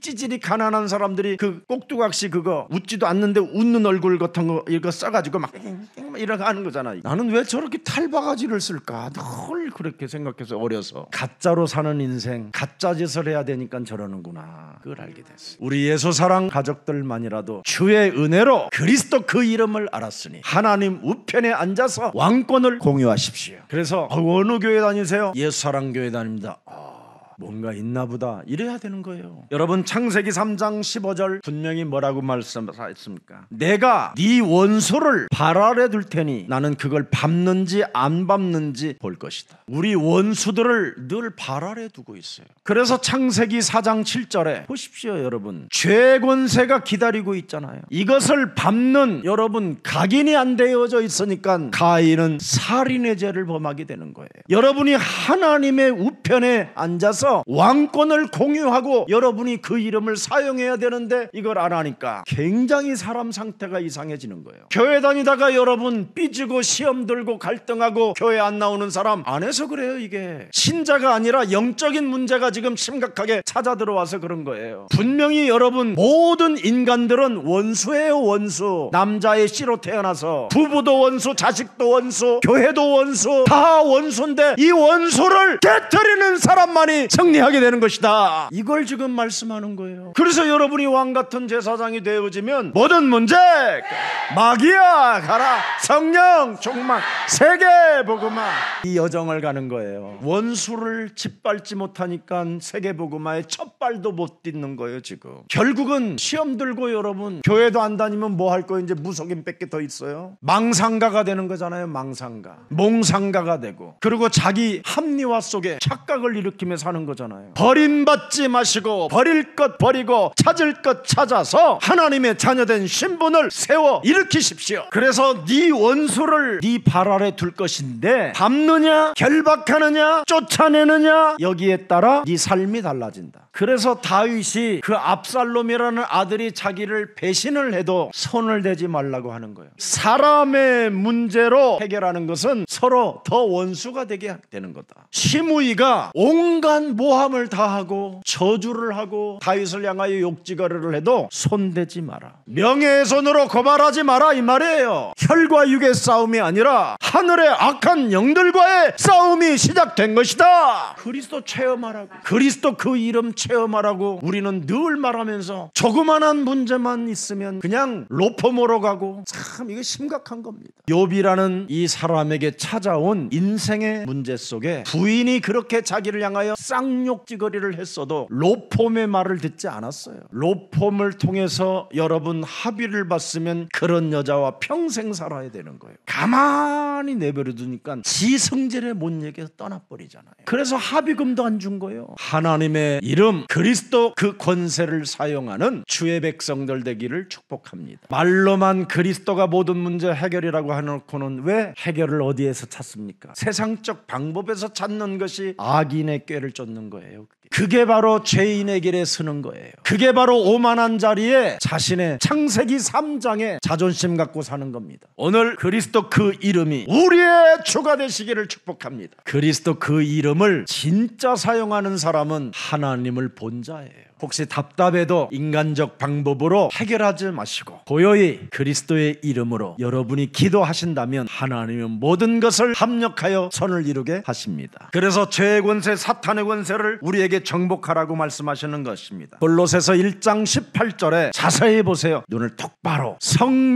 찌질이 가난한 사람들이 그 꼭두각시 그거 웃지도 않는데 웃는 얼굴 같은 거 이거 써가지고 막 이렇게 하는 거잖아. 나는 왜 저렇게 탈바가지를 쓸까 늘 그렇게 생각해서 어려서 가짜로 사는 인생 가짜 짓을 해야 되니까 저러는구나 그걸 알게 됐어. 우리 예수사랑 가족들만이라도 주의 은혜로 그리스도 그 이름을 알았으니 하나님 우편에 앉아서 왕권을 공유하십시오. 그래서 어느 교회 다니세요? 예수사랑 교회 다닙니다. 뭔가 있나 보다 이래야 되는 거예요. 여러분 창세기 3장 15절 분명히 뭐라고 말씀하셨습니까? 내가 네 원수를 발 아래 둘 테니 나는 그걸 밟는지 안 밟는지 볼 것이다. 우리 원수들을 늘 발 아래 두고 있어요. 그래서 창세기 4장 7절에 보십시오. 여러분 죄 권세가 기다리고 있잖아요. 이것을 밟는 여러분 각인이 안 되어져 있으니까 가인은 살인의 죄를 범하게 되는 거예요. 여러분이 하나님의 우편에 앉아서 왕권을 공유하고 여러분이 그 이름을 사용해야 되는데 이걸 안 하니까 굉장히 사람 상태가 이상해지는 거예요. 교회 다니다가 여러분 삐지고 시험 들고 갈등하고 교회 안 나오는 사람 안에서 그래요. 이게 신자가 아니라 영적인 문제가 지금 심각하게 찾아 들어와서 그런 거예요. 분명히 여러분 모든 인간들은 원수예요. 원수. 남자의 씨로 태어나서 부부도 원수, 자식도 원수, 교회도 원수, 다 원수인데 이 원수를 깨뜨리는 사람만이 승리하게 되는 것이다. 이걸 지금 말씀하는 거예요. 그래서 여러분이 왕같은 제사장이 되어지면 모든 문제 마귀야 가라, 성령 종말, 세계복음화 이 여정을 가는 거예요. 원수를 짓밟지 못하니까 세계복음화의 첫 발도 못 딛는 거예요. 지금 결국은 시험 들고 여러분 교회도 안 다니면 뭐 할 거예요? 이제 무속인 뺏게 더 있어요. 망상가가 되는 거잖아요. 망상가, 몽상가가 되고 그리고 자기 합리화 속에 착각을 일으키며 사는 거잖아요. 버림받지 마시고 버릴 것 버리고 찾을 것 찾아서 하나님의 자녀된 신분을 세워 일으키십시오. 그래서 네 원수를 네 발 아래 둘 것인데 밟느냐 결박하느냐 쫓아내느냐 여기에 따라 네 삶이 달라진다. 그래서 다윗이 그 압살롬이라는 아들이 자기를 배신을 해도 손을 대지 말라고 하는 거예요. 사람의 문제로 해결하는 것은 서로 더 원수가 되게 되는 거다. 시므이가 온갖 모함을 다하고 저주를 하고 다윗을 향하여 욕지거리를 해도 손대지 마라. 명예훼손으로 고발하지 마라 이 말이에요. 혈과 육의 싸움이 아니라 하늘의 악한 영들과의 싸움이 시작된 것이다. 그리스도 체험하라고, 그리스도 그 이름 체험하라고 우리는 늘 말하면서 조그만한 문제만 있으면 그냥 로펌으로 가고 참 이게 심각한 겁니다. 욥이라는 이 사람에게 찾아온 인생의 문제 속에 부인이 그렇게 자기를 향하여 쌍 쌍욕지거리를 했어도 로폼의 말을 듣지 않았어요. 로폼을 통해서 여러분 합의를 봤으면 그런 여자와 평생 살아야 되는 거예요. 가만히 내버려 두니까 지 성질에 못 얘기해서 떠나버리잖아요. 그래서 합의금도 안 준 거예요. 하나님의 이름 그리스도 그 권세를 사용하는 주의 백성들 되기를 축복합니다. 말로만 그리스도가 모든 문제 해결이라고 해놓고는 왜 해결을 어디에서 찾습니까? 세상적 방법에서 찾는 것이 악인의 꾀를 쫓는 거예요. 그게 바로 죄인의 길에 서는 거예요. 그게 바로 오만한 자리에 자신의 창세기 3장에 자존심 갖고 사는 겁니다. 오늘 그리스도 그 이름이 우리의 주가 되시기를 축복합니다. 그리스도 그 이름을 진짜 사용하는 사람은 하나님을 본 자예요. 혹시 답답해도 인간적 방법으로 해결하지 마시고 고요히 그리스도의 이름으로 여러분이 기도하신다면 하나님은 모든 것을 합력하여 선을 이루게 하십니다. 그래서 죄의 권세, 사탄의 권세를 우리에게 정복하라고 말씀하시는 것입니다. 골로새서 1장 18절에 자세히 보세요. 눈을 똑바로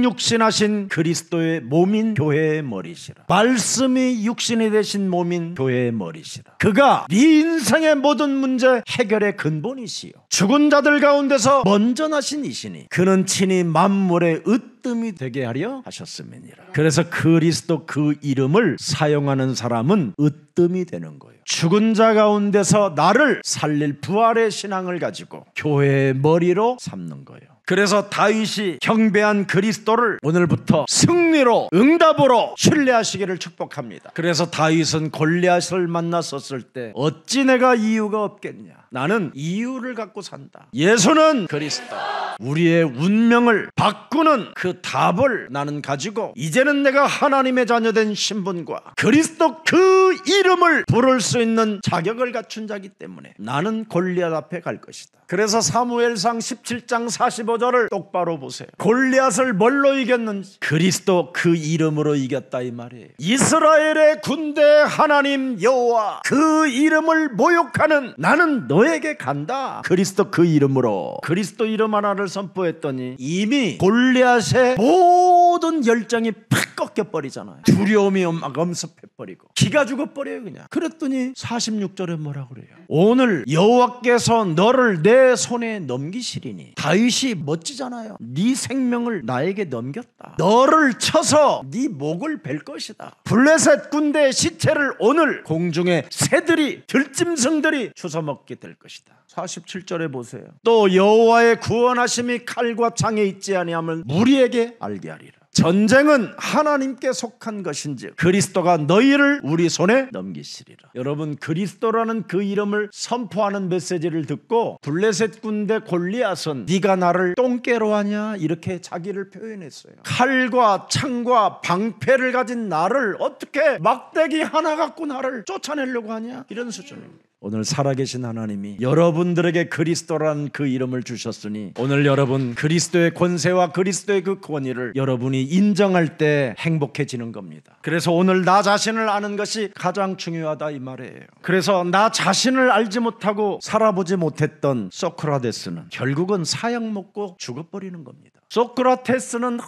성육신하신 그리스도의 몸인 교회의 머리시라. 말씀이 육신이 되신 몸인 교회의 머리시라. 그가 네 인생의 모든 문제 해결의 근본이시요 죽은 자들 가운데서 먼저 나신 이시니 그는 친히 만물의 으뜸이 되게 하려 하셨음이니라. 그래서 그리스도 그 이름을 사용하는 사람은 으뜸이 되는 거예요. 죽은 자 가운데서 나를 살릴 부활의 신앙을 가지고 교회의 머리로 삼는 거예요. 그래서 다윗이 경배한 그리스도를 오늘부터 승리로 응답으로 신뢰하시기를 축복합니다. 그래서 다윗은 골리앗을 만났었을 때 어찌 내가 이유가 없겠냐. 나는 이유를 갖고 산다. 예수는 그리스도. 우리의 운명을 바꾸는 그 답을 나는 가지고 이제는 내가 하나님의 자녀된 신분과 그리스도 그 이름을 부를 수 있는 자격을 갖춘 자이기 때문에 나는 골리앗 앞에 갈 것이다. 그래서 사무엘상 17장 45절을 똑바로 보세요. 골리앗을 뭘로 이겼는지 그리스도 그 이름으로 이겼다 이 말이에요. 이스라엘의 군대 하나님 여호와 그 이름을 모욕하는 나는 너에게 간다. 그리스도 그 이름으로. 그리스도 이름 하나를 선포했더니 이미 골리앗의 모든 열정이 팍 꺾여버리잖아요. 두려움이 막 엄습해버리고 기가 죽어버려요 그냥. 그랬더니 46절에 뭐라 그래요? 오늘 여호와께서 너를 내 손에 넘기시리니. 다윗이 멋지잖아요. 네 생명을 나에게 넘겼다. 너를 쳐서 네 목을 벨 것이다. 블레셋 군대의 시체를 오늘 공중에 새들이 들짐승들이 주워먹게 될 것이다. 47절에 보세요. 또 여호와의 구원하심이 칼과 창에 있지 아니하면 무리에게 알게 하리라. 전쟁은 하나님께 속한 것인지 그리스도가 너희를 우리 손에 넘기시리라. 여러분 그리스도라는 그 이름을 선포하는 메시지를 듣고 블레셋 군대 골리앗은 네가 나를 똥개로 하냐 이렇게 자기를 표현했어요. 칼과 창과 방패를 가진 나를 어떻게 막대기 하나 갖고 나를 쫓아내려고 하냐 이런 수준입니다. 오늘 살아계신 하나님이 여러분들에게 그리스도라는 그 이름을 주셨으니 오늘 여러분 그리스도의 권세와 그리스도의 그 권위를 여러분이 인정할 때 행복해지는 겁니다. 그래서 오늘 나 자신을 아는 것이 가장 중요하다 이 말이에요. 그래서 나 자신을 알지 못하고 살아보지 못했던 소크라테스는 결국은 사약 먹고 죽어버리는 겁니다. 소크라테스는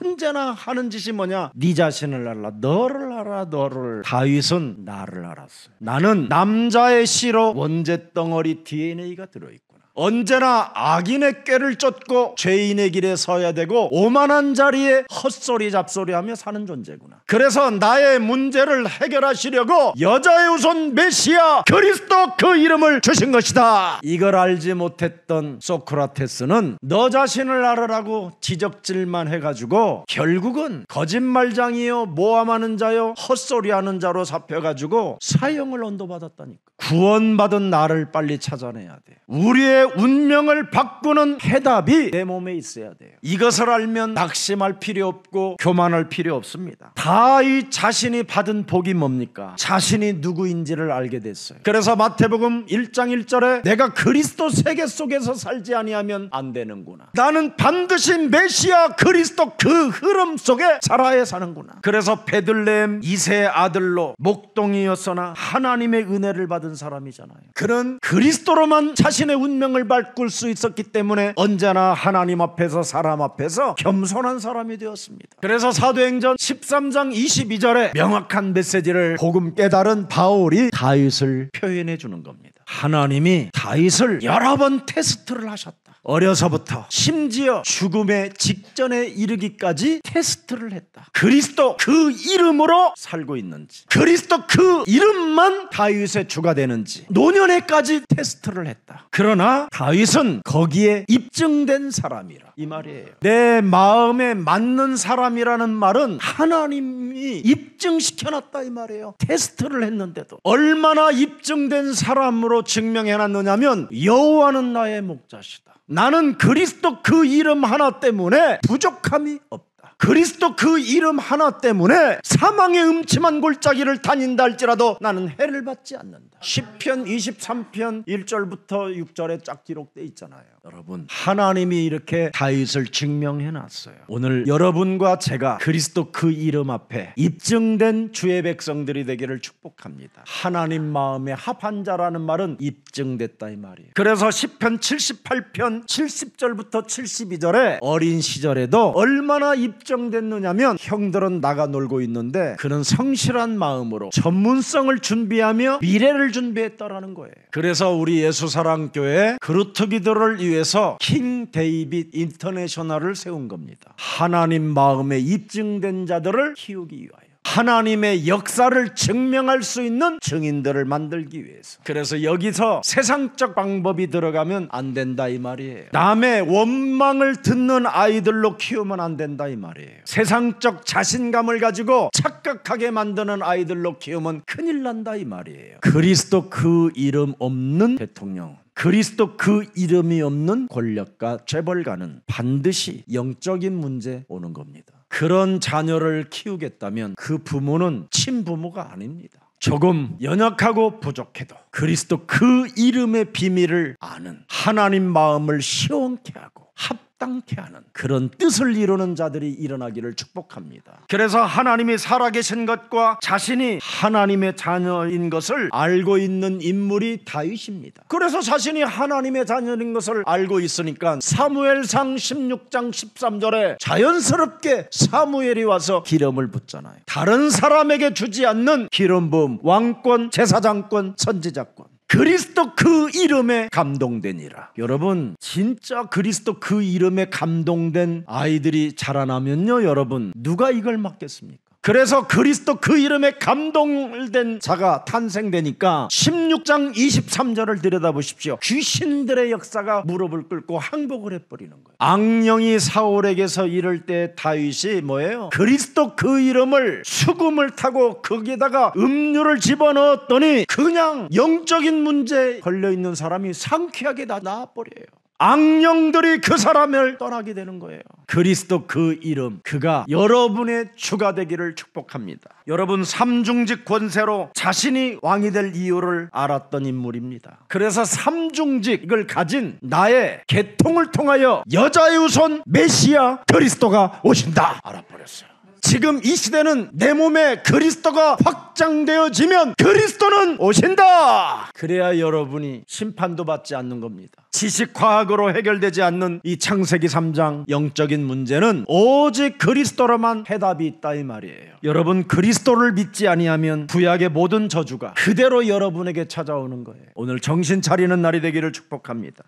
언제나 하는 짓이 뭐냐? 네 자신을 알라. 너를 알아. 너를. 다윗은 나를 알았어요. 나는 남자의 씨로 원죄덩어리 DNA가 들어있구나. 언제나 악인의 꾀를 쫓고 죄인의 길에 서야 되고 오만한 자리에 헛소리 잡소리하며 사는 존재구나. 그래서 나의 문제를 해결하시려고 여자의 후손 메시아 그리스도 그 이름을 주신 것이다. 이걸 알지 못했던 소크라테스는 너 자신을 알으라고 지적질만 해가지고 결국은 거짓말장이요 모함하는 자요 헛소리하는 자로 잡혀가지고 사형을 언도받았다니까. 구원받은 나를 빨리 찾아내야 돼. 우리의 운명을 바꾸는 해답이 내 몸에 있어야 돼요. 이것을 알면 낙심할 필요 없고 교만할 필요 없습니다. 다윗 자신이 받은 복이 뭡니까? 자신이 누구인지를 알게 됐어요. 그래서 마태복음 1장 1절에 내가 그리스도 세계 속에서 살지 아니하면 안 되는구나. 나는 반드시 메시아 그리스도 그 흐름 속에 살아야 사는구나. 그래서 베들레헴 2세 아들로 목동이었으나 하나님의 은혜를 받은 사람이잖아요. 그는 그리스도로만 자신의 운명을 바꿀 수 있었기 때문에 언제나 하나님 앞에서 사람 앞에서 겸손한 사람이 되었습니다. 그래서 사도행전 13장 22절에 명확한 메시지를 복음 깨달은 바울이 다윗을 표현해 주는 겁니다. 하나님이 다윗을 여러 번 테스트를 하셨다. 어려서부터 심지어 죽음의 직전에 이르기까지 테스트를 했다. 그리스도 그 이름으로 살고 있는지, 그리스도 그 이름만 다윗의 주가 되는지 노년에까지 테스트를 했다. 그러나 다윗은 거기에 입증된 사람이라 이 말이에요. 내 마음에 맞는 사람이라는 말은 하나님이 입증시켜놨다 이 말이에요. 테스트를 했는데도 얼마나 입증된 사람으로 증명해놨느냐면 여호와는 나의 목자시다. 나는 그리스도 그 이름 하나 때문에 부족함이 없다. 그리스도 그 이름 하나 때문에 사망의 음침한 골짜기를 다닌다 할지라도 나는 해를 받지 않는다. 시편 23편 1절부터 6절에 쫙 기록되어 있잖아요. 여러분, 하나님이 이렇게 다윗을 증명해놨어요. 오늘 여러분과 제가 그리스도 그 이름 앞에 입증된 주의 백성들이 되기를 축복합니다. 하나님 마음에 합한 자라는 말은 입증됐다 이 말이에요. 그래서 시편 78편 70절부터 72절에 어린 시절에도 얼마나 입증됐느냐면 형들은 나가 놀고 있는데 그는 성실한 마음으로 전문성을 준비하며 미래를 준비했다라는 거예요. 그래서 우리 예수사랑교회 그루터기들을 위해서 킹 데이빗 인터내셔널을 세운 겁니다. 하나님 마음에 입증된 자들을 키우기 위하여, 하나님의 역사를 증명할 수 있는 증인들을 만들기 위해서. 그래서 여기서 세상적 방법이 들어가면 안 된다 이 말이에요. 남의 원망을 듣는 아이들로 키우면 안 된다 이 말이에요. 세상적 자신감을 가지고 착각하게 만드는 아이들로 키우면 큰일 난다 이 말이에요. 그리스도 그 이름 없는 대통령, 그리스도 그 이름이 없는 권력가, 재벌가는 반드시 영적인 문제 오는 겁니다. 그런 자녀를 키우겠다면 그 부모는 친부모가 아닙니다. 조금 연약하고 부족해도 그리스도 그 이름의 비밀을 아는, 하나님 마음을 시원케 하고 합당케 하는 그런 뜻을 이루는 자들이 일어나기를 축복합니다. 그래서 하나님이 살아계신 것과 자신이 하나님의 자녀인 것을 알고 있는 인물이 다윗입니다. 그래서 자신이 하나님의 자녀인 것을 알고 있으니까 사무엘상 16장 13절에 자연스럽게 사무엘이 와서 기름을 붓잖아요. 다른 사람에게 주지 않는 기름 부음, 왕권, 제사장권, 선지자권. 그리스도 그 이름에 감동되니라. 여러분, 진짜 그리스도 그 이름에 감동된 아이들이 자라나면요, 여러분, 누가 이걸 막겠습니까? 그래서 그리스도 그 이름에 감동된 자가 탄생되니까 16장 23절을 들여다보십시오. 귀신들의 역사가 무릎을 꿇고 항복을 해버리는 거예요. 악령이 사울에게서 이를 때 다윗이 뭐예요? 그리스도 그 이름을 수금을 타고 거기에다가 음료를 집어넣었더니 그냥 영적인 문제에 걸려있는 사람이 상쾌하게 다 나아버려요. 악령들이 그 사람을 떠나게 되는 거예요. 그리스도 그 이름, 그가 여러분의 주가 되기를 축복합니다. 여러분, 삼중직 권세로 자신이 왕이 될 이유를 알았던 인물입니다. 그래서 삼중직을 가진 나의 계통을 통하여 여자의 후손 메시아 그리스도가 오신다 알아버렸어요. 지금 이 시대는 내 몸에 그리스도가 확장되어지면 그리스도는 오신다. 그래야 여러분이 심판도 받지 않는 겁니다. 지식과학으로 해결되지 않는 이 창세기 3장 영적인 문제는 오직 그리스도로만 해답이 있다 이 말이에요. 여러분, 그리스도를 믿지 아니하면 구약의 모든 저주가 그대로 여러분에게 찾아오는 거예요. 오늘 정신 차리는 날이 되기를 축복합니다.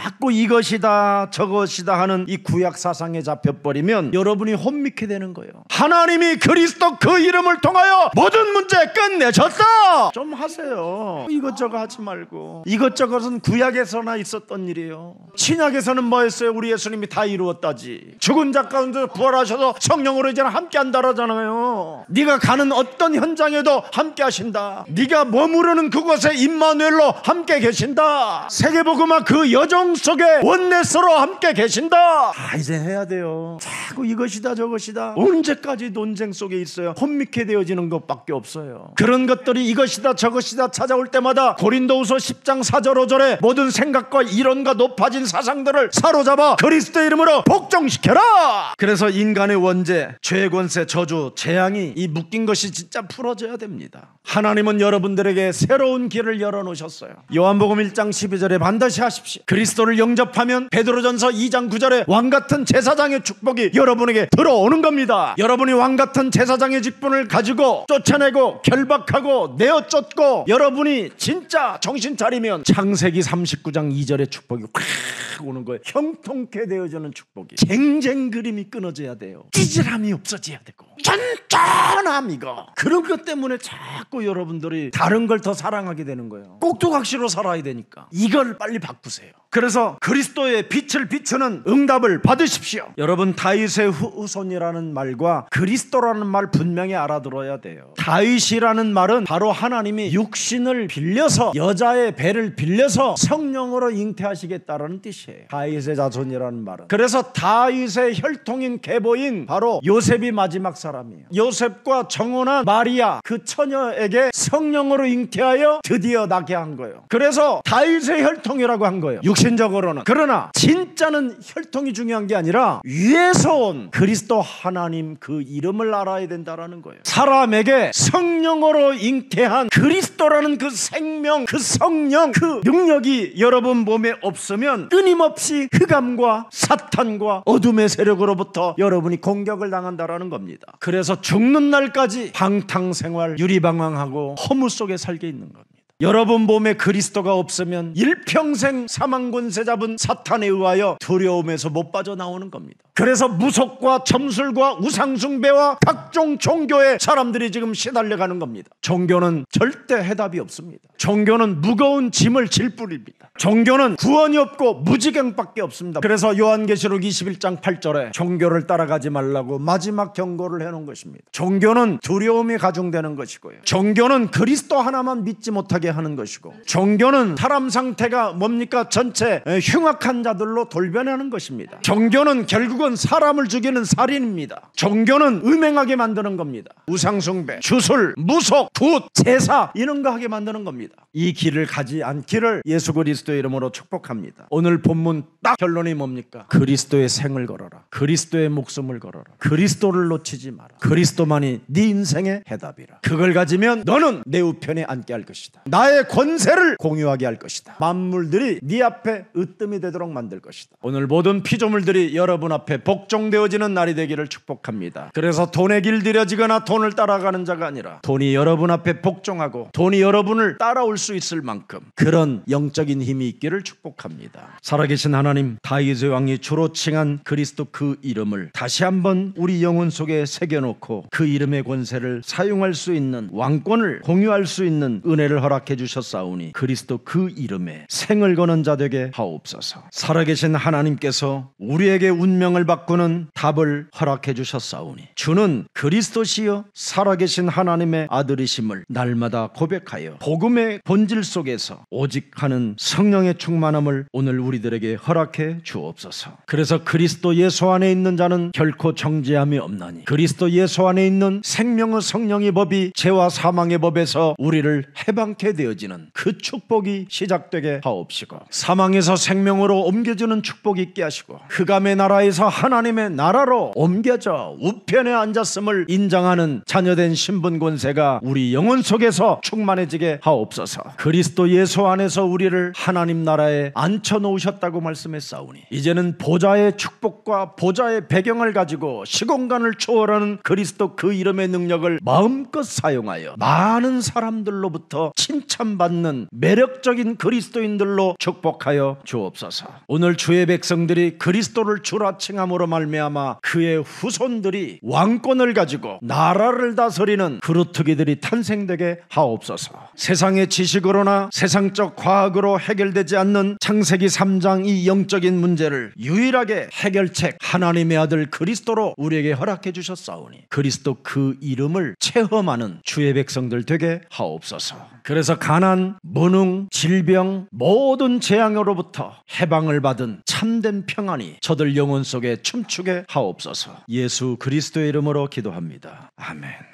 자꾸 이것이다 저것이다 하는 이 구약 사상에 잡혀버리면 여러분이 혼미케 되는 거예요. 하나님이 그리스도 그 이름을 통하여 모든 문제 끝내셨다 좀 하세요. 이것저것 하지 말고. 이것저것은 구약에서나 있었던 일이에요. 신약에서는 뭐 했어요? 우리 예수님이 다 이루었다지. 죽은 자 가운데 부활하셔서 성령으로 이제는 함께 한다라잖아요. 네가 가는 어떤 현장에도 함께 하신다. 네가 머무르는 그곳에 임마누엘로 함께 계신다. 세계복음화 그 여정 운명 속에 원내스로 함께 계신다. 이제 해야 돼요. 자꾸 이것이다 저것이다. 언제까지 논쟁 속에 있어요? 혼미케 되어지는 것밖에 없어요. 그런 것들이 이것이다 저것이다 찾아올 때마다 고린도후서 10장 4절 5절에 모든 생각과 이론과 높아진 사상들을 사로잡아 그리스도의 이름으로 복종시켜라. 그래서 인간의 원죄, 죄의 권세, 저주, 재앙이 이 묶인 것이 진짜 풀어져야 됩니다. 하나님은 여러분들에게 새로운 길을 열어놓으셨어요. 요한복음 1장 12절에 반드시 하십시오. 그리스도를 영접하면 베드로전서 2장 9절에 왕같은 제사장의 축복이 여러분에게 들어오는 겁니다. 여러분이 왕같은 제사장의 직분을 가지고 쫓아내고 결박하고 내어쫓고 여러분이 진짜 정신 차리면 창세기 39장 2절의 축복이 확 오는 거예요. 형통케 되어지는 축복이. 쟁쟁 그림이 끊어져야 돼요. 찌질함이 없어져야 되고 쫀쫀함 이거. 그런 것 때문에 자꾸 여러분들이 다른 걸 더 사랑하게 되는 거예요. 꼭두각시로 살아야 되니까 이걸 빨리 바꾸세요. 그래서 그리스도의 빛을 비추는 응답을 받으십시오. 여러분 다윗의 후손이라는 말과 그리스도라는 말 분명히 알아들어야 돼요. 다윗이라는 말은 바로 하나님이 육신을 빌려서 여자의 배를 빌려서 성령으로 잉태하시겠다라는 뜻이에요. 다윗의 자손이라는 말은. 그래서 다윗의 혈통인 계보인 바로 요셉이 마지막 사람이에요. 요셉과 정혼한 마리아 그 처녀에게 성령으로 잉태하여 드디어 낳게 한 거예요. 그래서 다윗의 혈통이라고 한 거예요. 육신적으로는. 그러나 진짜는 혈통이 중요한 게 아니라 위에서 온 그리스도 하나님 그 이름을 알아야 된다라는 거예요. 사람에게 성령으로 잉태한 그리스도라는 그 생명, 그 성령, 그 능력이 여러분 몸에 없으면 끊임없이 흑암과 사탄과 어둠의 세력으로부터 여러분이 공격을 당한다라는 겁니다. 그래서 죽는 날까지 방탕생활, 유리방황하고 허무 속에 살게 있는 겁니다. 여러분 몸에 그리스도가 없으면 일평생 사망권세 잡은 사탄에 의하여 두려움에서 못 빠져나오는 겁니다. 그래서 무속과 점술과 우상숭배와 각종 종교에 사람들이 지금 시달려가는 겁니다. 종교는 절대 해답이 없습니다. 종교는 무거운 짐을 질 뿐입니다. 종교는 구원이 없고 무지경밖에 없습니다. 그래서 요한계시록 21장 8절에 종교를 따라가지 말라고 마지막 경고를 해놓은 것입니다. 종교는 두려움이 가중되는 것이고요. 종교는 그리스도 하나만 믿지 못하게 하는 것이고, 종교는 사람 상태가 뭡니까? 전체 흉악한 자들로 돌변하는 것입니다. 종교는 결국은 사람을 죽이는 살인입니다. 종교는 음행하게 만드는 겁니다. 우상숭배, 주술, 무속, 굿, 제사 이런 거 하게 만드는 겁니다. 이 길을 가지 않기를 예수 그리스도의 이름으로 축복합니다. 오늘 본문 딱 결론이 뭡니까? 그리스도의 생을 걸어라. 그리스도의 목숨을 걸어라. 그리스도를 놓치지 마라. 그리스도만이 네 인생의 해답이라. 그걸 가지면 너는 내 우편에 앉게 할 것이다. 나의 권세를 공유하게 할 것이다. 만물들이 네 앞에 으뜸이 되도록 만들 것이다. 오늘 모든 피조물들이 여러분 앞에 복종되어지는 날이 되기를 축복합니다. 그래서 돈에 길들여지거나 돈을 따라가는 자가 아니라 돈이 여러분 앞에 복종하고 돈이 여러분을 따라올 수 있을 만큼 그런 영적인 힘이 있기를 축복합니다. 살아계신 하나님, 다윗의 왕이 주로 칭한 그리스도 그 이름을 다시 한번 우리 영혼 속에 새겨놓고 그 이름의 권세를 사용할 수 있는 왕권을 공유할 수 있는 은혜를 허락해 주셨사오니 그리스도 그 이름에 생을 거는 자 되게 하옵소서. 살아계신 하나님께서 우리에게 운명을 바꾸는 답을 허락해 주셨사오니 주는 그리스도시여 살아계신 하나님의 아들이심을 날마다 고백하여 복음의 본질 속에서 오직 하는 성령의 충만함을 오늘 우리들에게 허락해 주옵소서. 그래서 그리스도 예수 안에 있는 자는 결코 정죄함이 없나니 그리스도 예수 안에 있는 생명의 성령의 법이 죄와 사망의 법에서 우리를 해방케 되어지는 그 축복이 시작되게 하옵시고, 사망에서 생명으로 옮겨주는 축복이 있게 하시고, 흑암의 나라에서 하나님의 나라로 옮겨져 우편에 앉았음을 인정하는 자녀된 신분 권세가 우리 영혼 속에서 충만해지게 하옵소서. 그리스도 예수 안에서 우리를 하나님 나라에 앉혀놓으셨다고 말씀했사오니 이제는 보좌의 축복과 보좌의 배경을 가지고 시공간을 초월하는 그리스도 그 이름의 능력을 마음껏 사용하여 많은 사람들로부터 칭찬받는 매력적인 그리스도인들로 축복하여 주옵소서. 오늘 주의 백성들이 그리스도를 주라 칭함으로 말미암아 그의 후손들이 왕권을 가지고 나라를 다스리는 그루터기들이 탄생되게 하옵소서. 세상의 지식 지식으로나 세상적 과학으로 해결되지 않는 창세기 3장 이 영적인 문제를 유일하게 해결책 하나님의 아들 그리스도로 우리에게 허락해 주셨사오니 그리스도 그 이름을 체험하는 주의 백성들 되게 하옵소서. 그래서 가난, 무능, 질병 모든 재앙으로부터 해방을 받은 참된 평안이 저들 영혼 속에 춤추게 하옵소서. 예수 그리스도의 이름으로 기도합니다. 아멘.